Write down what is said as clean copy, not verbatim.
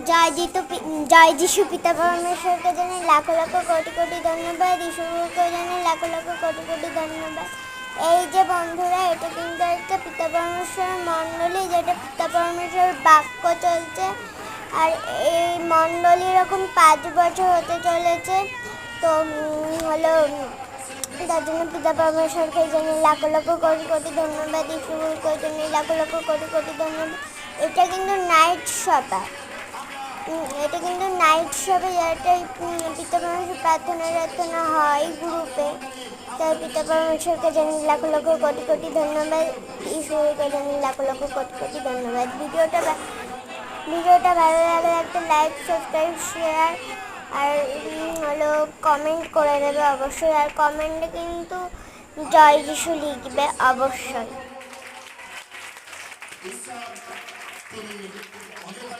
জয় যিশু পিতা পরমেশ্বরকে জানাই লাখো লাখো কোটি কোটি ধন্যবাদ। ঈশ্বরকে জানাই লাখো লাখো কোটি কোটি ধন্যবাদ। এই যে বন্ধুরা, এটা কিন্তু একটা পিতা পরমেশ্বর মণ্ডলী, যেটা পিতা পরমেশ্বর বাক্য চলছে। আর এই মণ্ডলী এরকম 5 বছর হতে চলেছে। তো হলো তার জন্য পিতা পরমেশ্বরকে জানাই লাখো লাখো কোটি কোটি ধন্যবাদ। ঈশ্বরকে জানাই লাখো লাখো কোটি কোটি ধন্যবাদ। এটা কিন্তু নাইট সভা, যেটা পিতা পরমেশ্বর প্রার্থনা হয় গ্রুপে। তাই পিতা পরমেশ্বরকে জানি লাখো লাখো কোটি কোটি ধন্যবাদ। ঈশ্বরকে জানি লাখো লাখো কোটি কোটি ধন্যবাদ। ভিডিওটা ভালো লাগলে একটা লাইক, সাবস্ক্রাইব, শেয়ার আর হলো কমেন্ট করে দেবে অবশ্যই। আর কমেন্টে কিন্তু জয় যিশু লিখবে অবশ্যই।